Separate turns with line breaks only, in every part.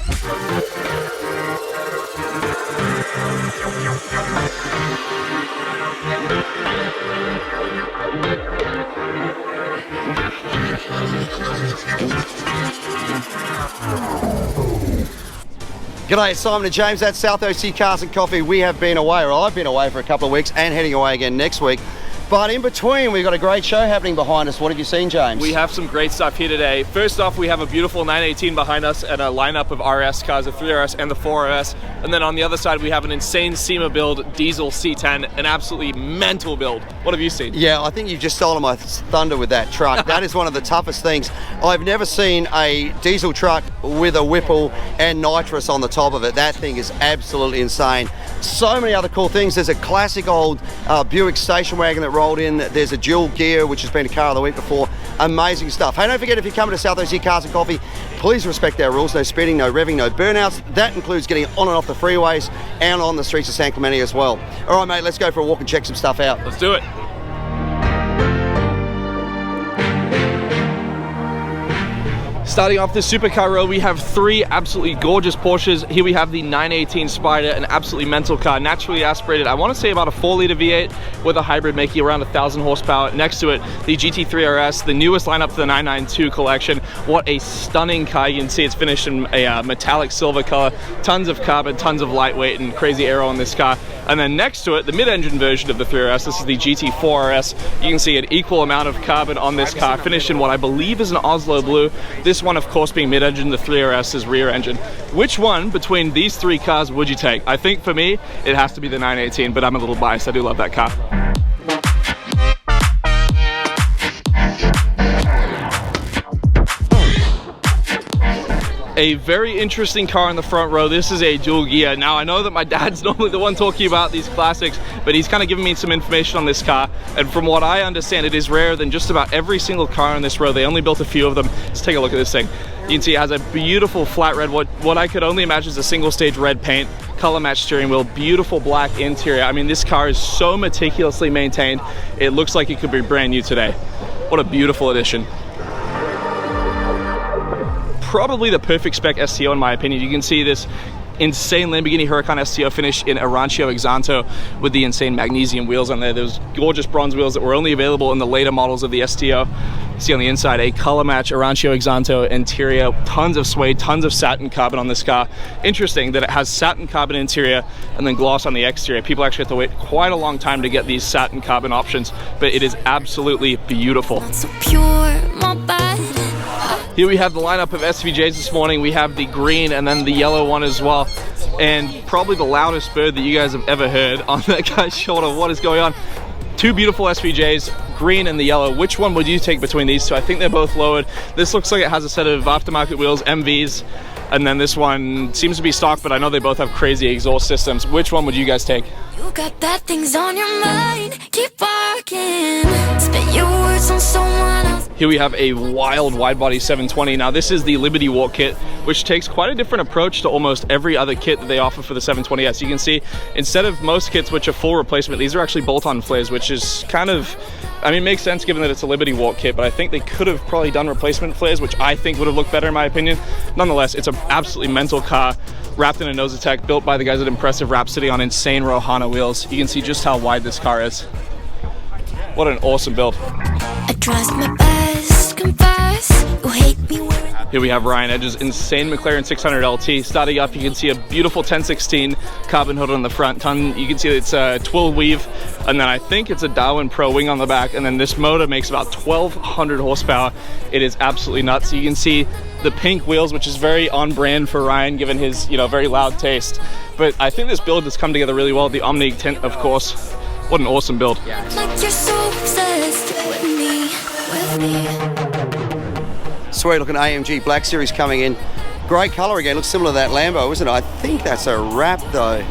G'day, it's Simon and James at South OC Cars and Coffee. We have been away, or I've been away for a couple of weeks and heading away again next week. But in between, we've got a great show happening behind us. What have you seen, James?
We have some great stuff here today. First off, we have a beautiful 918 behind us and a lineup of RS cars, the 3RS and the 4RS. And then on the other side, we have an insane SEMA build, diesel C10, an absolutely mental build. What have you seen?
Yeah, I think you've just stolen my thunder with that truck. That is one of the toughest things. I've never seen a diesel truck with a Whipple and nitrous on the top of it. That thing is absolutely insane. So many other cool things. There's a classic old Buick station wagon that rolled in. There's a dual gear, which has been a car of the week before. Amazing stuff. Hey, don't forget, if you're coming to South OC Cars and Coffee, please respect our rules. No speeding, no revving, no burnouts. That includes getting on and off the freeways and on the streets of San Clemente as well. All right, mate, let's go for a walk and check some stuff out.
Let's do it. Starting off the supercar row, we have three absolutely gorgeous Porsches. Here we have the 918 Spider, an absolutely mental car, naturally aspirated. I want to say about a 4-liter V8 with a hybrid making around 1,000 horsepower. Next to it, the GT3RS, the newest lineup to the 992 collection. What a stunning car. You can see it's finished in a metallic silver color. Tons of carbon, tons of lightweight, and crazy aero on this car. And then next to it, the mid-engine version of the 3RS. This is the GT4RS. You can see an equal amount of carbon on this car, finished in what I believe is an Oslo blue. This one, of course, being mid-engine, the 3RS is rear engine. Which one between these three cars would you take? I think for me, it has to be the 918, but I'm a little biased. I do love that car. A very interesting car in the front row. This is a dual gear. Now, I know that my dad's normally the one talking about these classics, but he's kind of giving me some information on this car. And from what I understand, it is rarer than just about every single car in this row. They only built a few of them. Let's take a look at this thing. You can see it has a beautiful flat red, what I could only imagine is a single stage red paint, color match steering wheel, beautiful black interior. I mean, this car is so meticulously maintained. It looks like it could be brand new today. What a beautiful addition. Probably the perfect spec STO in my opinion. You can see this insane Lamborghini Huracan STO finished in Arancio Exanto with the insane magnesium wheels on there. Those gorgeous bronze wheels that were only available in the later models of the STO. You see on the inside a color match Arancio Exanto interior, tons of suede, tons of satin carbon on this car. Interesting that it has satin carbon interior and then gloss on the exterior. People actually have to wait quite a long time to get these satin carbon options, but it is absolutely beautiful.
So pure, my body.
Here we have the lineup of SVJs this morning. We have the green and then the yellow one as well. And probably the loudest bird that you guys have ever heard on that guy's shoulder. What is going on? Two beautiful SVJs, green and the yellow. Which one would you take between these two? I think they're both lowered. This looks like it has a set of aftermarket wheels, MVs. And then this one seems to be stock, but I know they both have crazy exhaust systems. Which one would you guys take?
You got bad things on your mind. Keep walking. Spit your words on someone else.
Here we have a wild wide body 720. Now this is the Liberty Walk kit, which takes quite a different approach to almost every other kit that they offer for the 720S. You can see, instead of most kits which are full replacement, these are actually bolt-on flares, which is kind of, I mean, makes sense given that it's a Liberty Walk kit, but I think they could have probably done replacement flares, which I think would have looked better in my opinion. Nonetheless, it's an absolutely mental car, wrapped in a nose attack, built by the guys at Impressive Rhapsody on insane Rohana wheels. You can see just how wide this car is. What an awesome build.
I trust my best, confess. You hate me.
Here we have Ryan Edge's insane McLaren 600 LT. Starting up, you can see a beautiful 1016 carbon hood on the front. You can see it's a twill weave, and then I think it's a Darwin Pro wing on the back, and then this motor makes about 1,200 horsepower. It is absolutely nuts. You can see the pink wheels, which is very on brand for Ryan, given his, very loud taste. But I think this build has come together really well. The Omni Tent, of course. What an awesome build.
Like you're so obsessed with me.
Sweet looking AMG Black Series coming in. Great colour again, looks similar to that Lambo, isn't it? I think that's a wrap though.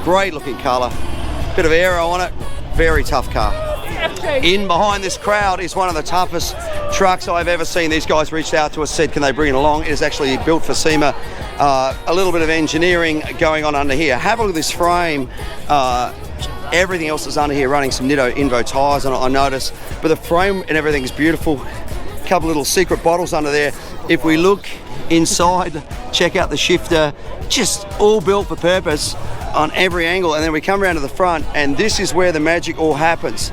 Great looking colour. Bit of aero on it, very tough car. In behind this crowd is one of the toughest trucks I've ever seen. These guys reached out to us, said can they bring it along. It is actually built for SEMA. A little bit of engineering going on under here. Have a look at this frame. Everything else is under here running some Nitto Invo tyres on it, I noticed. But the frame and everything is beautiful. A couple little secret bottles under there. If we look inside Check out the shifter, just all built for purpose on every angle. And then we come around to the front, and this is where the magic all happens.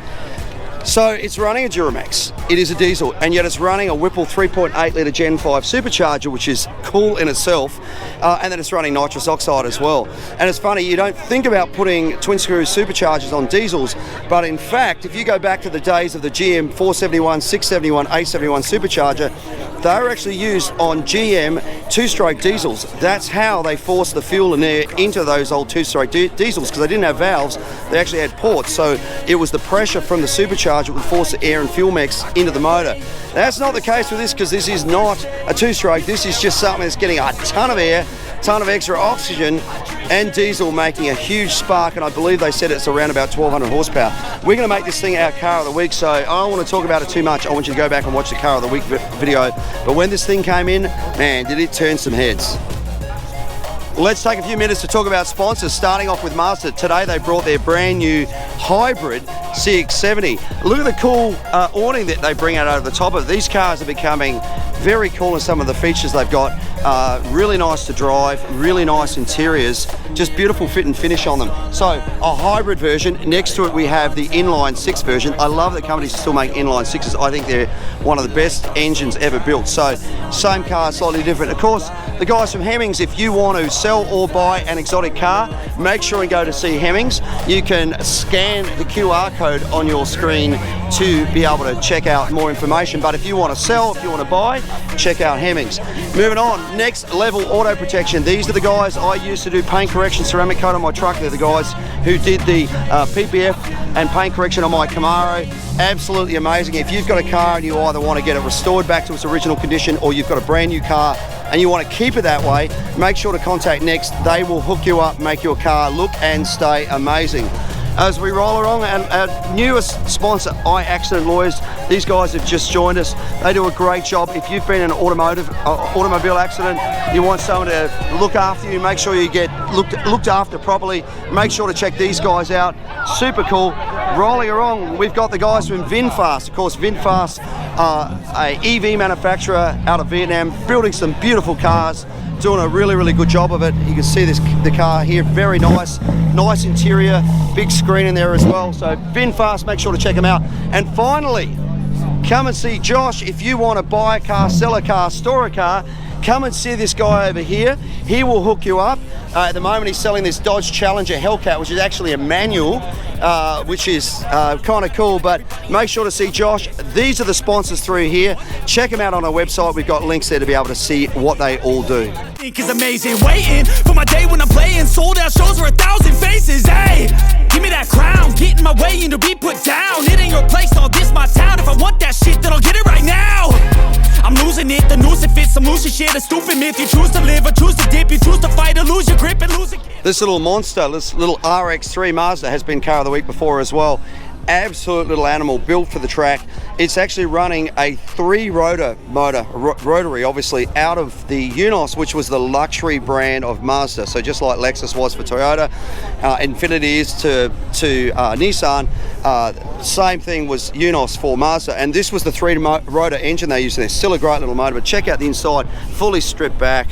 So it's running a Duramax, it is a diesel, and yet it's running a Whipple 3.8 litre Gen 5 supercharger, which is cool in itself, and then it's running nitrous oxide as well. And it's funny, you don't think about putting twin screw superchargers on diesels, but in fact, if you go back to the days of the GM 471, 671, 871 supercharger, they were actually used on GM two-stroke diesels. That's how they forced the fuel and air into those old two-stroke diesels, because they didn't have valves, they actually had ports. So it was the pressure from the supercharger that would force the air and fuel mix into the motor. That's not the case with this, because this is not a two-stroke. This is just something that's getting a ton of air, ton of extra oxygen, and diesel making a huge spark, and I believe they said it's around about 1200 horsepower. We're going to make this thing our car of the week, so I don't want to talk about it too much. I want you to go back and watch the car of the week video. But when this thing came in, man, did it turn some heads. Let's take a few minutes to talk about sponsors, starting off with Mazda. Today they brought their brand new hybrid CX-70. Look at the cool awning that they bring out over the top of it. These cars are becoming very cool in some of the features they've got. Really nice to drive, really nice interiors, just beautiful fit and finish on them. So a hybrid version. Next to it we have the inline 6 version. I love that companies still make inline 6s. I think they're one of the best engines ever built. So same car, slightly different. Of course, the guys from Hemmings, if you want to sell or buy an exotic car, make sure and go to see Hemmings. You can scan the QR code on your screen to be able to check out more information. But if you want to sell, if you want to buy, check out Hemmings. Moving on, next level auto protection. These are the guys I used to do paint correction, ceramic coat on my truck. They're the guys who did the PPF and paint correction on my Camaro. Absolutely amazing. If you've got a car and you either want to get it restored back to its original condition, or you've got a brand new car and you want to keep it that way, make sure to contact Next. They will hook you up, make your car look and stay amazing. As we roll along, our newest sponsor, iAccident Lawyers. These guys have just joined us. They do a great job. If you've been in an automobile accident, you want someone to look after you, make sure you get looked after properly, make sure to check these guys out. Super cool. Rolling along, we've got the guys from VinFast. Of course, VinFast, a EV manufacturer out of Vietnam, building some beautiful cars, doing a really good job of it. You can see the car here, very nice interior, big screen in there as well. So VinFast, make sure to check them out. And finally, come and see Josh. If you want to buy a car, sell a car, store a car, come and see this guy over here. He will hook you up. At the moment he's selling this Dodge Challenger Hellcat, which is actually a manual, which is kind of cool, but make sure to see Josh. These are the sponsors through here. Check them out on our website. We've got links there to be able to see what they all do.
Is amazing, waiting for my day when I'm playing sold out shows for 1,000 faces. Hey, give me that crown, get in my way and to be put down. It ain't your place, all this my town. If I want that shit, then I'll get it right now. I'm losing it, the noose it fits, some loose shit, a stupid myth. You choose to live or choose to dip, you choose to fight or lose your grip and lose again.
This little monster, this little RX3 Mazda has been car of the week before as well. Absolute little animal, built for the track. It's actually running a 3-rotor motor, rotary obviously, out of the Unos, which was the luxury brand of Mazda. So just like Lexus was for Toyota, Infiniti is to Nissan, same thing was Unos for Mazda. And this was the 3-rotor engine they used in there. Still a great little motor, but check out the inside, fully stripped back.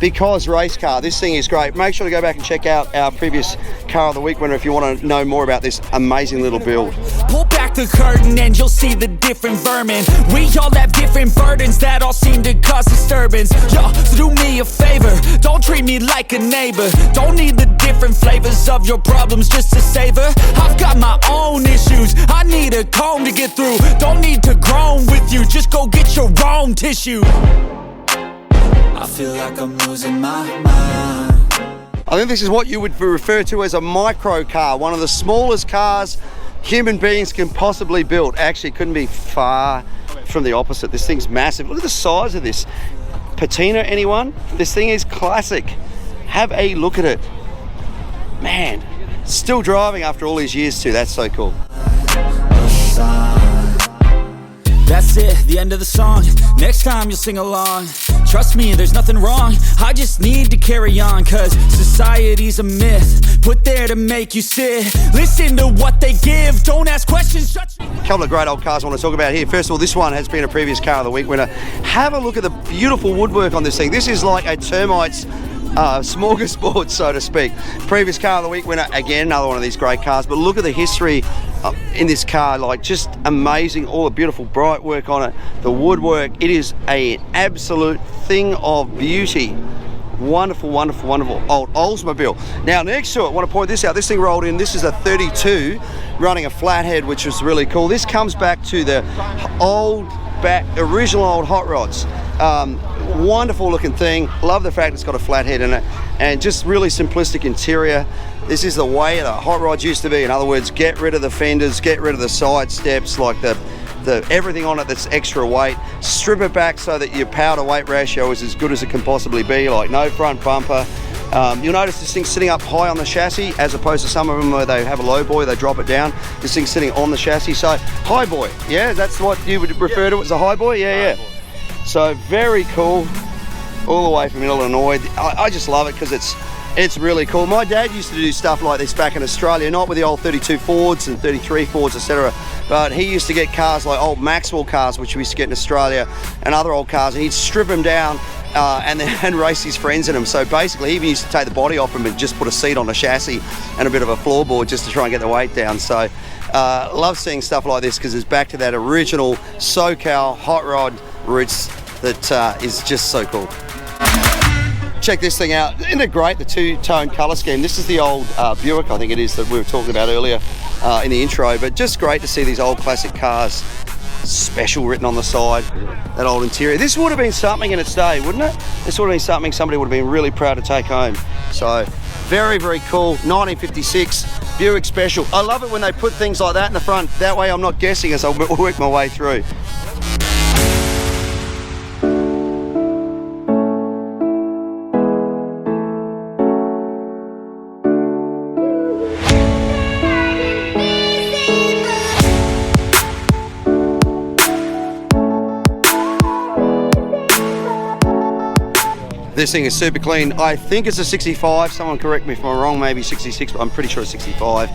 Because race car, this thing is great. Make sure to go back and check out our previous car of the week winner if you want to know more about this amazing little build.
Pull back the curtain and you'll see the different vermin. We all have different burdens that all seem to cause disturbance. Yo, so do me a favor, don't treat me like a neighbor. Don't need the different flavors of your problems just to savor. I've got my own issues, I need a comb to get through. Don't need to groan with you, just go get your own tissue. I feel like I'm losing my mind.
I think this is what you would refer to as a micro car, one of the smallest cars human beings can possibly build. Actually, couldn't be far from the opposite. This thing's massive. Look at the size of this. Patina, anyone? This thing is classic. Have a look at it. Man, still driving after all these years too. That's so cool.
That's it, the end of the song. Next time you'll sing along. Trust me, there's nothing wrong. I just need to carry on, cause society's a myth put there to make you sit. Listen to what they give, don't ask questions, shut your
A couple of great old cars I want to talk about here. First of all, this one has been a previous Car of the Week winner. Have a look at the beautiful woodwork on this thing. This is like a termite's smorgasbord, so to speak. Previous Car of the Week winner, again, another one of these great cars. But look at the history in this car, like just amazing. All the beautiful bright work on it, the woodwork. It is an absolute thing of beauty. Wonderful, wonderful, wonderful old Oldsmobile. Now next to it, I want to point this out. This thing rolled in. This is a 32 running a flathead, which was really cool. This comes back to the original old hot rods. Wonderful looking thing. Love the fact it's got a flathead in it, and just really simplistic interior. This is the way the hot rods used to be. In other words, get rid of the fenders, get rid of the side steps, like the everything on it that's extra weight. Strip it back so that your power to weight ratio is as good as it can possibly be, like no front bumper. You'll notice this thing's sitting up high on the chassis, as opposed to some of them where they have a low boy, they drop it down. This thing's sitting on the chassis, so high boy. Yeah, that's what you would refer to as a high boy. Yeah. So very cool, all the way from Illinois. I just love it because it's really cool. My dad used to do stuff like this back in Australia, not with the old 32 Fords and 33 Fords, etc. But he used to get cars like old Maxwell cars, which we used to get in Australia, and other old cars, and he'd strip them down and race his friends in them. So basically, he even used to take the body off them and just put a seat on the chassis and a bit of a floorboard just to try and get the weight down. So love seeing stuff like this because it's back to that original SoCal hot rod roots that is just so cool. Check this thing out. Isn't it great, the two-tone colour scheme? This is the old Buick, I think it is, that we were talking about earlier in the intro, but just great to see these old classic cars. Special written on the side, that old interior. This would have been something in its day, wouldn't it? This would have been something somebody would have been really proud to take home. So, very, very cool. 1956 Buick Special. I love it when they put things like that in the front. That way I'm not guessing as I work my way through. This thing is super clean. I think it's a 65. Someone correct me if I'm wrong, maybe 66, but I'm pretty sure it's 65.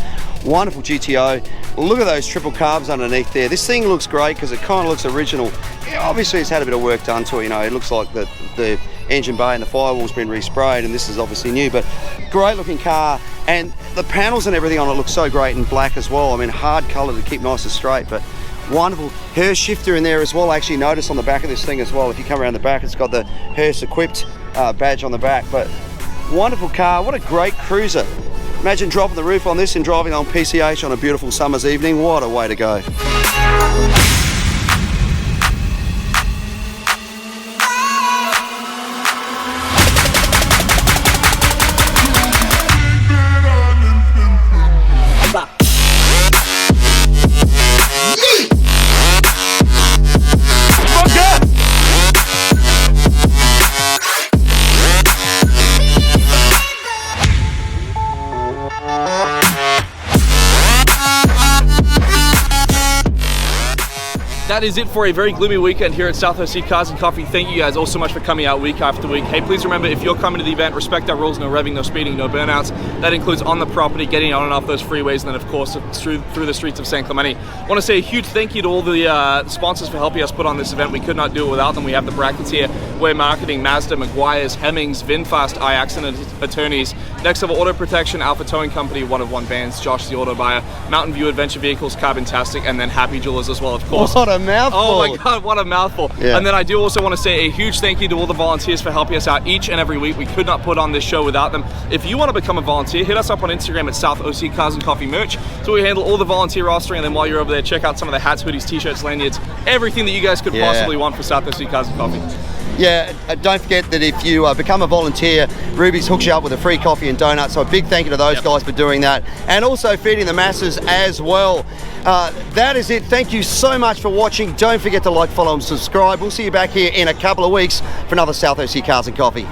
Wonderful GTO. Look at those triple carbs underneath there. This thing looks great because it kind of looks original. Yeah, obviously it's had a bit of work done to it. You know, it looks like the engine bay and the firewall's been resprayed, and this is obviously new, but great looking car. And the panels and everything on it look so great in black as well. I mean, hard color to keep nice and straight, but wonderful. Hearse shifter in there as well. I actually noticed on the back of this thing as well, if you come around the back, it's got the Hearse equipped badge on the back. But wonderful car. What a great cruiser. Imagine dropping the roof on this and driving on PCH on a beautiful summer's evening. What a way to go.
That is it for a very gloomy weekend here at South OC Cars and Coffee. Thank you guys all so much for coming out week after week. Hey, please remember, if you're coming to the event, respect our rules. No revving, no speeding, no burnouts. That includes on the property, getting on and off those freeways, and then of course through the streets of San Clemente. I want to say a huge thank you to all the sponsors for helping us put on this event. We could not do it without them. We have the brackets here. We're marketing Mazda, Meguiar's, Hemmings, VinFast, iAccident Attorneys, Next Level Auto Protection, Alpha Towing Company, One of One Vans, Josh the Auto Buyer, Mountain View Adventure Vehicles, Carbontastic, and then Happy Jewelers as well, of course.
What a mouthful.
Oh my God, what a mouthful. Yeah. And then I do also want to say a huge thank you to all the volunteers for helping us out each and every week. We could not put on this show without them. If you want to become a volunteer, hit us up on Instagram at South OC Cars and Coffee Merch. So we handle all the volunteer rostering, and then while you're over there, check out some of the hats, hoodies, t-shirts, lanyards, everything that you guys could possibly want for South OC Cars and Coffee.
Yeah, don't forget that if you become a volunteer, Ruby's hooks you up with a free coffee and donuts. So a big thank you to those guys for doing that, and also feeding the masses as well. That is it. Thank you so much for watching. Don't forget to like, follow, and subscribe. We'll see you back here in a couple of weeks for another South OC Cars and Coffee.